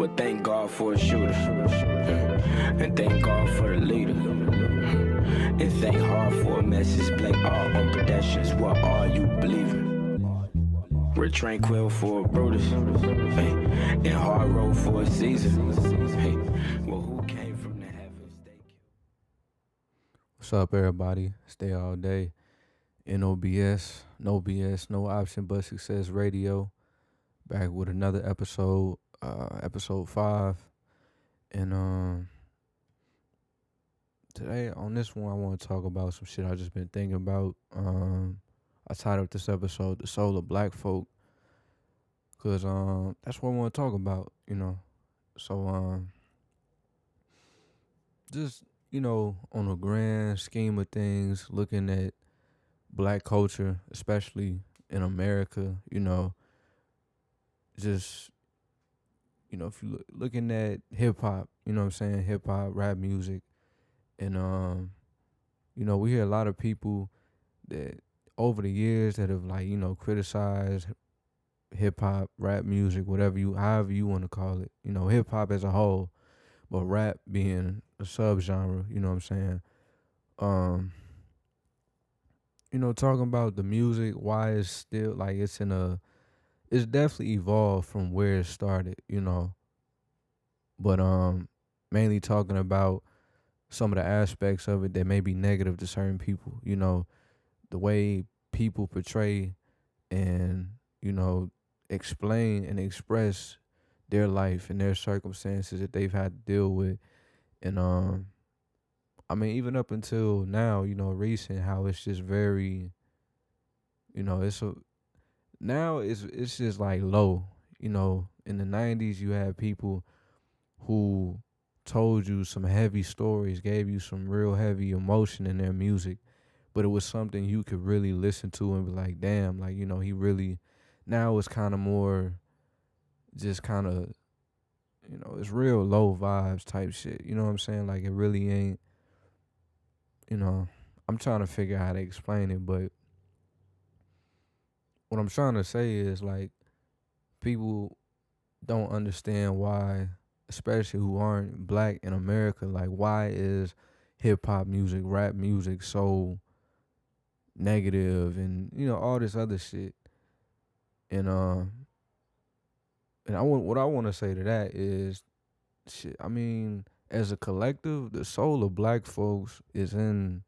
Well, thank God for a shooter. And thank God for the leader. And thank hard for a message. Blame all on pedestrians. What are you believing? We're tranquil for a Brutus. Hey, and hard road for a season. Hey, well, who came from the heavens? What's up, everybody? Stay all day. N.O.B.S. No BS, no option but success radio. Back with another episode, episode 5. And today on this one, I want to talk about some shit I just been thinking about. I titled this episode "The Soul of Black Folk," cause that's what I want to talk about. So just on a grand scheme of things, looking at black culture, especially in America, just if you looking at hip hop, you know what I'm saying, hip hop, rap music, and we hear a lot of people that over the years that have criticized hip hop, rap music, however you want to call it, hip hop as a whole, but rap being a subgenre, you know what I'm saying? Talking about the music, why it's still it's definitely evolved from where it started, but mainly talking about some of the aspects of it that may be negative to certain people, the way people portray and, explain and express their life and their circumstances that they've had to deal with. And even up until now, recent, how it's just very, it's just like low. In the 90s you had people who told you some heavy stories, gave you some real heavy emotion in their music, but it was something you could really listen to and be like, damn, he really. Now it's kind of more just kind of, it's real low vibes type shit. You know what I'm saying? Like, it really ain't, I'm trying to figure out how to explain it, but what I'm trying to say is, like, people don't understand why, especially who aren't black in America, like, why is hip hop music, rap music so negative and, all this other shit. And what I want to say to that is, shit, as a collective, the soul of black folks is in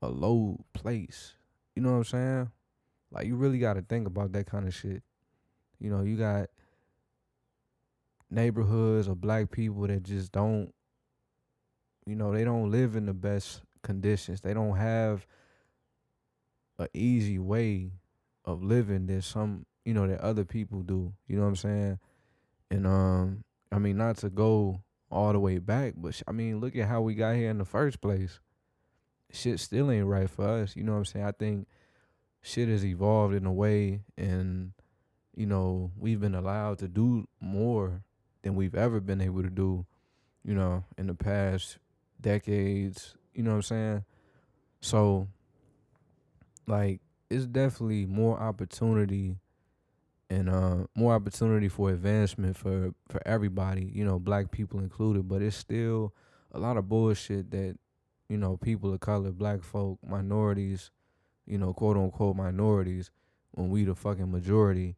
a low place. You know what I'm saying? Like, you really got to think about that kind of shit. You got neighborhoods of black people that just don't, they don't live in the best conditions. They don't have an easy way of living that that other people do. You know what I'm saying? And not to go all the way back, but look at how we got here in the first place. Shit still ain't right for us. You know what I'm saying? I think shit has evolved in a way, and we've been allowed to do more than we've ever been able to do, in the past decades. You know what I'm saying? So, like, it's definitely more opportunity and more opportunity for advancement for everybody, black people included. But it's still a lot of bullshit that, people of color, black folk, minorities, quote unquote minorities, when we the fucking majority,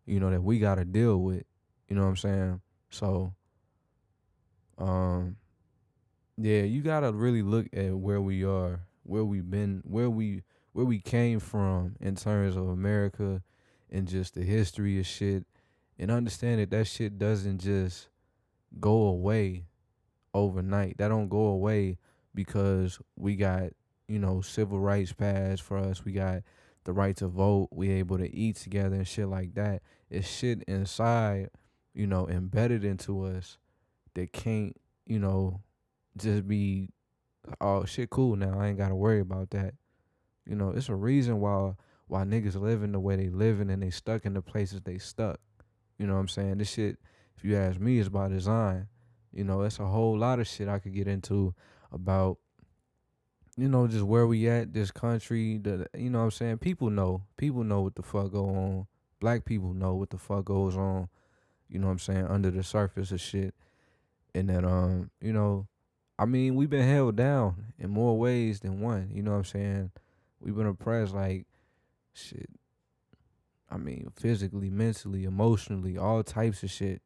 that we gotta deal with. You know what I'm saying? So, yeah, you gotta really look at where we are, where we've been, where we came from in terms of America and just the history of shit, and understand that shit doesn't just go away overnight. That don't go away because we got, civil rights passed for us. We got the right to vote. We able to eat together and shit like that. It's shit inside, embedded into us that can't, just be, oh, shit cool now, I ain't gotta worry about that. It's a reason why niggas living the way they living and they stuck in the places they stuck. You know what I'm saying? This shit, if you ask me, is by design. It's a whole lot of shit I could get into about, just where we at, this country, you know what I'm saying? People know what the fuck go on. Black people know what the fuck goes on, you know what I'm saying, under the surface of shit. And that I mean, we've been held down in more ways than one, you know what I'm saying? We've been oppressed like shit. I mean, physically, mentally, emotionally, all types of shit.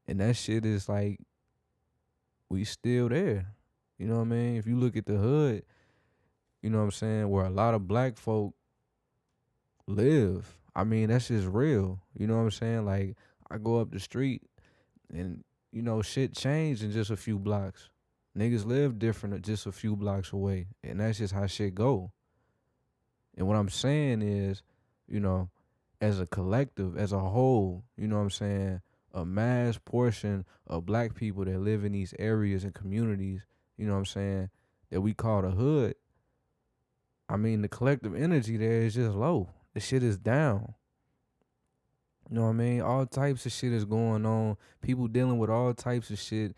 And that shit is like we still there. You know what I mean? If you look at the hood, you know what I'm saying, where a lot of black folk live. I mean, that's just real. You know what I'm saying? Like I go up the street and shit changed in just a few blocks. Niggas live different just a few blocks away. And that's just how shit go. And what I'm saying is, you know, as a collective, as a whole, you know what I'm saying, a mass portion of black people that live in these areas and communities, you know what I'm saying, that we call the hood, I mean, the collective energy there is just low. The shit is down. You know what I mean? All types of shit is going on. People dealing with all types of shit.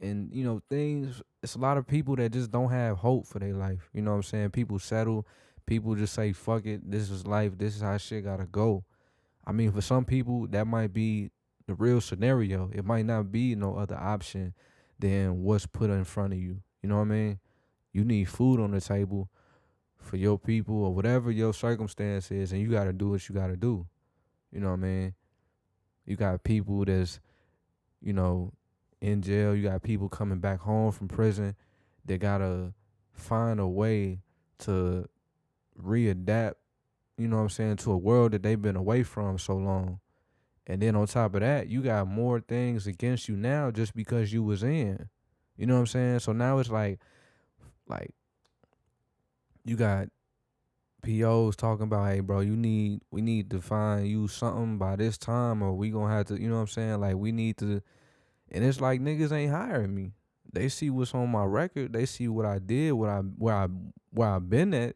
And, things, it's a lot of people that just don't have hope for their life. You know what I'm saying? People settle. People just say, fuck it. This is life. This is how shit gotta go. I mean, for some people, that might be the real scenario. It might not be no other option than what's put in front of you. You know what I mean? You need food on the table for your people or whatever your circumstance is, and you gotta do what you gotta do. You know what I mean? You got people that's, you know, in jail. You got people coming back home from prison. They gotta find a way to readapt, you know what I'm saying, to a world that they've been away from so long. And then on top of that, you got more things against you now just because you was in. You know what I'm saying? So now it's like you got POs talking about, hey bro, we need to find you something by this time, or we gonna have to, you know what I'm saying? Like we need to, and it's like niggas ain't hiring me. They see what's on my record, they see what I did, where I've been at,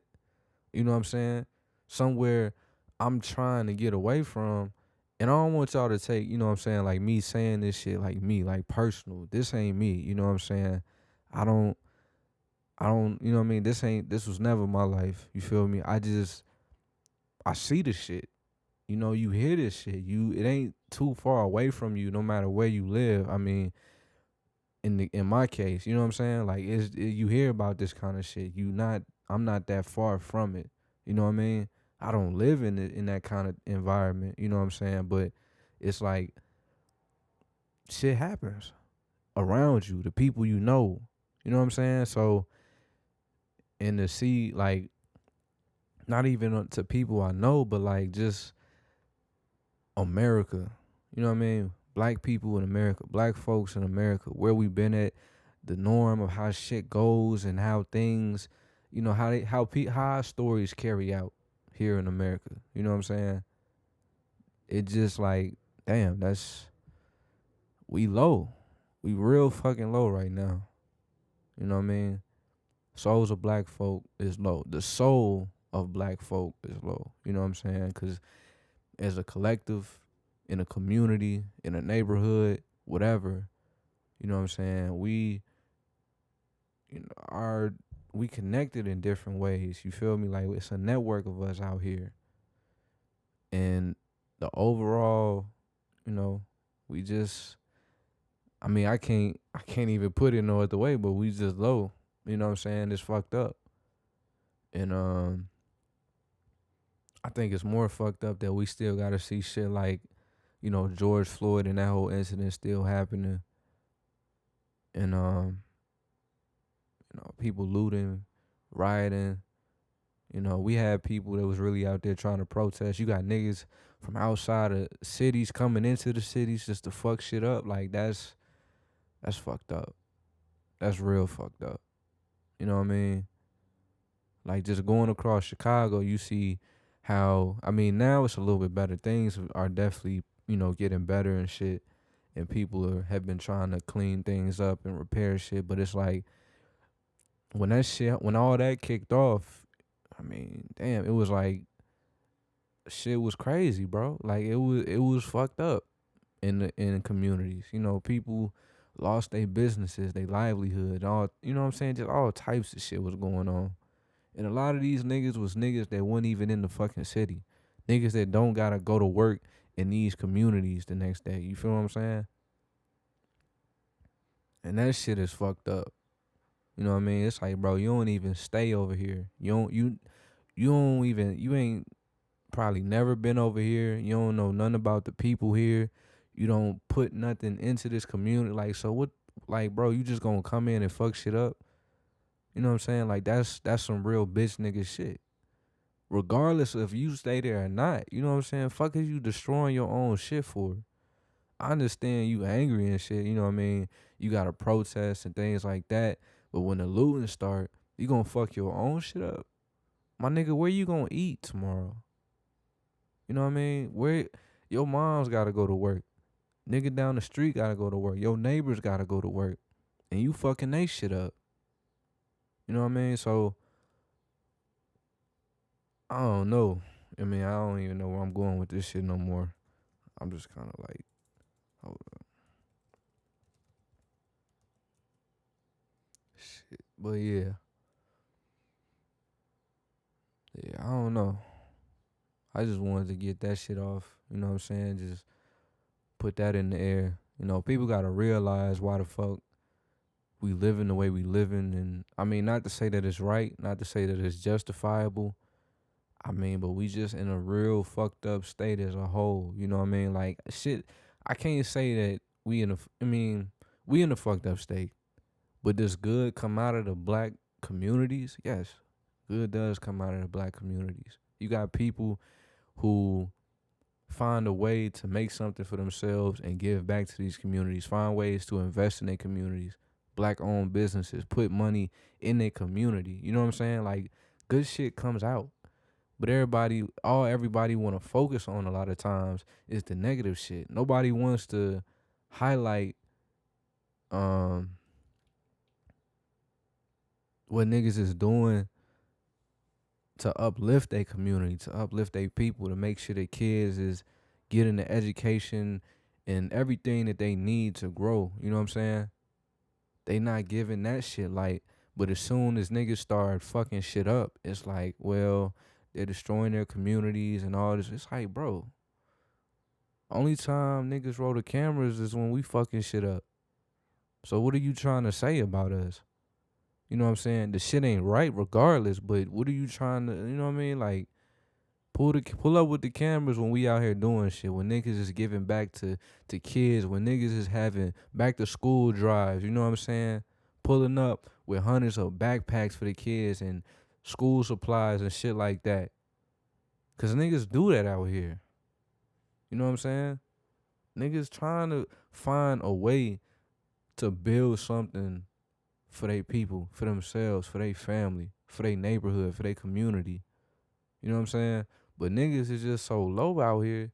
you know what I'm saying? Somewhere I'm trying to get away from. And I don't want y'all to take, you know what I'm saying, like me saying this shit like me, like personal. This ain't me, you know what I'm saying? I don't, you know what I mean? This was never my life. You feel me? I see the shit. You know, you hear this shit. It ain't too far away from you no matter where you live. I mean, in my case, you know what I'm saying? Like you hear about this kind of shit. I'm not that far from it. You know what I mean? I don't live in that kind of environment, you know what I'm saying? But it's like shit happens around you, the people you know. You know what I'm saying? So and to see like not even to people I know, but like just America. You know what I mean? Black people in America, black folks in America, where we been at, the norm of how shit goes and how things, you know, how our stories carry out here in America. You know what I'm saying? It just like, damn, we low. We real fucking low right now. You know what I mean? Souls of black folk is low. The soul of black folk is low. You know what I'm saying? Because as a collective, in a community, in a neighborhood, whatever, you know what I'm saying? We connected in different ways. You feel me? Like it's a network of us out here. And the overall, we just, I mean, I can't even put it no other way, but we just low. You know what I'm saying? It's fucked up. And I think it's more fucked up that we still gotta see shit like, George Floyd and that whole incident still happening. And people looting, rioting. We had people that was really out there trying to protest. You got niggas from outside of cities coming into the cities just to fuck shit up. Like that's fucked up. That's real fucked up. You know what I mean? Like just going across Chicago, you see how, I mean, now it's a little bit better. Things are definitely, getting better and shit. And people have been trying to clean things up and repair shit. But it's like, when all that kicked off, I mean, damn, it was like, shit was crazy, bro. Like it was fucked up in communities. People lost their businesses, their livelihood, all, you know what I'm saying? Just all types of shit was going on. And a lot of these niggas was niggas that weren't even in the fucking city. Niggas that don't gotta go to work in these communities the next day. You feel what I'm saying? And that shit is fucked up. You know what I mean? It's like, bro, you don't even stay over here. You ain't probably never been over here. You don't know nothing about the people here. You don't put nothing into this community. Like, so what? Like, bro, you just gonna come in and fuck shit up? You know what I'm saying? Like, that's some real bitch nigga shit. Regardless if you stay there or not, you know what I'm saying? Fuck is you destroying your own shit for? I understand you angry and shit. You know what I mean? You gotta protest and things like that. But when the looting start, you gonna fuck your own shit up. My nigga, where you gonna eat tomorrow? You know what I mean? Where your mom's gotta go to work. Nigga down the street gotta go to work. Your neighbors gotta go to work. And you fucking they shit up. You know what I mean? So I don't know. I mean, I don't even know where I'm going with this shit no more. I'm just kinda like, hold up. Shit. But yeah. Yeah, I don't know. I just wanted to get that shit off. You know what I'm saying? Just put that in the air. You know, people gotta realize why the fuck we living the way we living. And I mean, not to say that it's right, not to say that it's justifiable. I mean, but we just in a real fucked up state as a whole. You know what I mean? Like, shit, I can't say that we in a fucked up state. But does good come out of the black communities? Yes. Good does come out of the black communities. You got people who find a way to make something for themselves and give back to these communities, find ways to invest in their communities, black owned businesses, put money in their community. You know what I'm saying? Like, good shit comes out. But everybody want to focus on a lot of times is the negative shit. Nobody wants to highlight what niggas is doing to uplift their community, to uplift their people, to make sure their kids is getting the education and everything that they need to grow. You know what I'm saying? They not giving that shit like, but as soon as niggas start fucking shit up, it's like, well, they're destroying their communities and all this. It's like, bro, only time niggas roll the cameras is when we fucking shit up. So what are you trying to say about us? You know what I'm saying? The shit ain't right regardless, but what are you trying to, you know what I mean? Like, pull up with the cameras when we out here doing shit, when niggas is giving back to kids, when niggas is having back to school drives, you know what I'm saying? Pulling up with hundreds of backpacks for the kids and school supplies and shit like that. Cause niggas do that out here. You know what I'm saying? Niggas trying to find a way to build something for their people, for themselves, for their family, for their neighborhood, for their community. You know what I'm saying? But niggas is just so low out here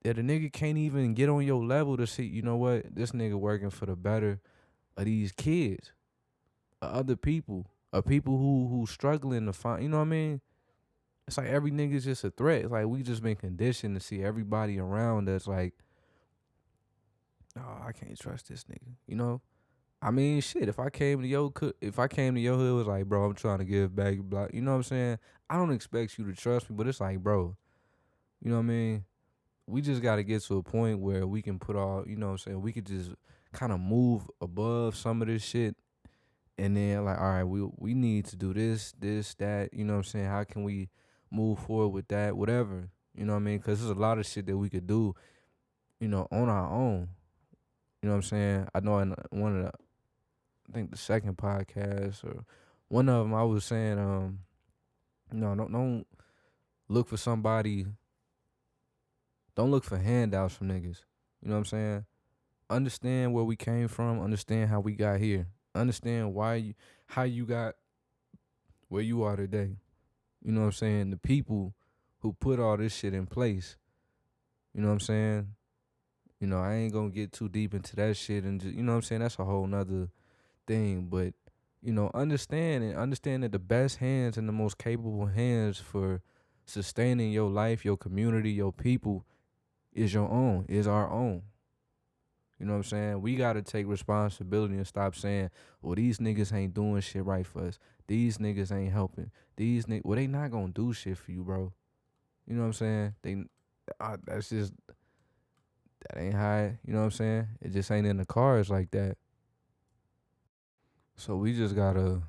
that a nigga can't even get on your level to see, you know what, this nigga working for the better of these kids, of other people, of people who struggling to find, you know what I mean? It's like every nigga's just a threat. It's like we just been conditioned to see everybody around us like, oh, I can't trust this nigga, you know? I mean, shit, if I came to your hood, it was like, bro, I'm trying to give back, blah, you know what I'm saying? I don't expect you to trust me, but it's like, bro, you know what I mean? We just got to get to a point where we can put all, you know what I'm saying? We could just kind of move above some of this shit. And then like, all right, we need to do this, that, you know what I'm saying? How can we move forward with that, whatever, you know what I mean? Because there's a lot of shit that we could do, you know, on our own. You know what I'm saying? I know in one of the, I think the second podcast or one of them, I was saying, don't look for somebody, don't look for handouts from niggas. You know what I'm saying? Understand where we came from, understand how we got here, understand how you got where you are today. You know what I'm saying? The people who put all this shit in place. You know what I'm saying? You know, I ain't gonna get too deep into that shit and just, you know what I'm saying? That's a whole nother thing. But, you know, understand that the best hands and the most capable hands for sustaining your life, your community, your people is our own. You know what I'm saying? We gotta take responsibility and stop saying, well, these niggas ain't doing shit right for us. These niggas ain't helping. Well, they not gonna do shit for you, bro. You know what I'm saying? that's just that ain't how you know what I'm saying. It just ain't in the cards like that. So we just gotta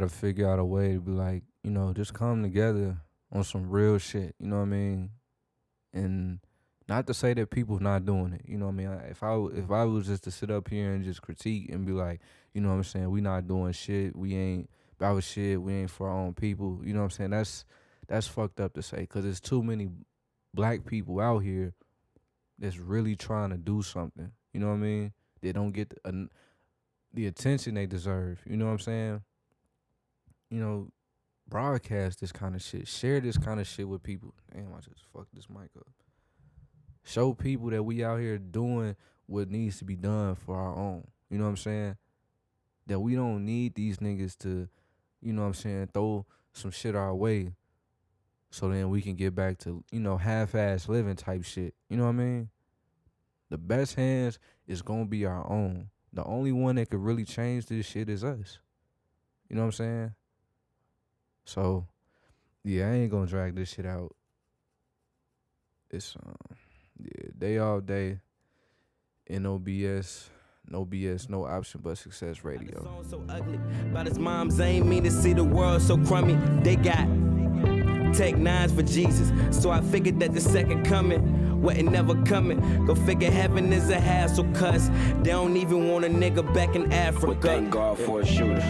figure out a way to be like, just come together on some real shit. You know what I mean? And not to say that people's not doing it. You know what I mean? If I was just to sit up here and just critique and be like, you know what I'm saying, we not doing shit. We ain't about shit. We ain't for our own people. You know what I'm saying? That's fucked up to say because there's too many black people out here that's really trying to do something. You know what I mean? They don't get the attention they deserve. You know what I'm saying? Broadcast this kind of shit. Share this kind of shit with people. Damn, I just fucked this mic up. Show people that we out here doing what needs to be done for our own. You know what I'm saying? That we don't need these niggas to, you know what I'm saying, throw some shit our way so then we can get back to, half-ass living type shit. You know what I mean? The best hands is going to be our own. The only one that could really change this shit is us. You know what I'm saying? So, yeah, I ain't going to drag this shit out. It's, day all day. N.O.B.S. No BS, no option but success radio. Song so ugly, but his moms ain't mean to see the world so crummy. They got Tech 9s for Jesus, so I figured that the second coming wasn't never coming. Go figure heaven is a hassle, cuz they don't even want a nigga back in Africa. Well, thank God for a shooter,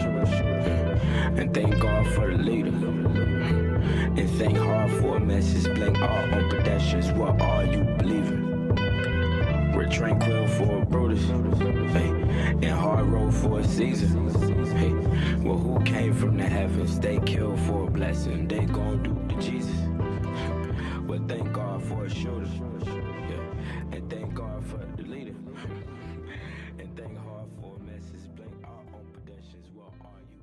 and thank God for the leader, and thank hard for a message. Blame all on pedestrians, what are you believing? We're tranquil for a Brutus, hey, and hard road for a Caesar. Hey, well, who came from the heavens? They killed for a blessing. They gon' do to Jesus. Well, thank God for a shooter, yeah, and thank God for the leader, and thank hard for a message. Blame all on pedestrians. What are you?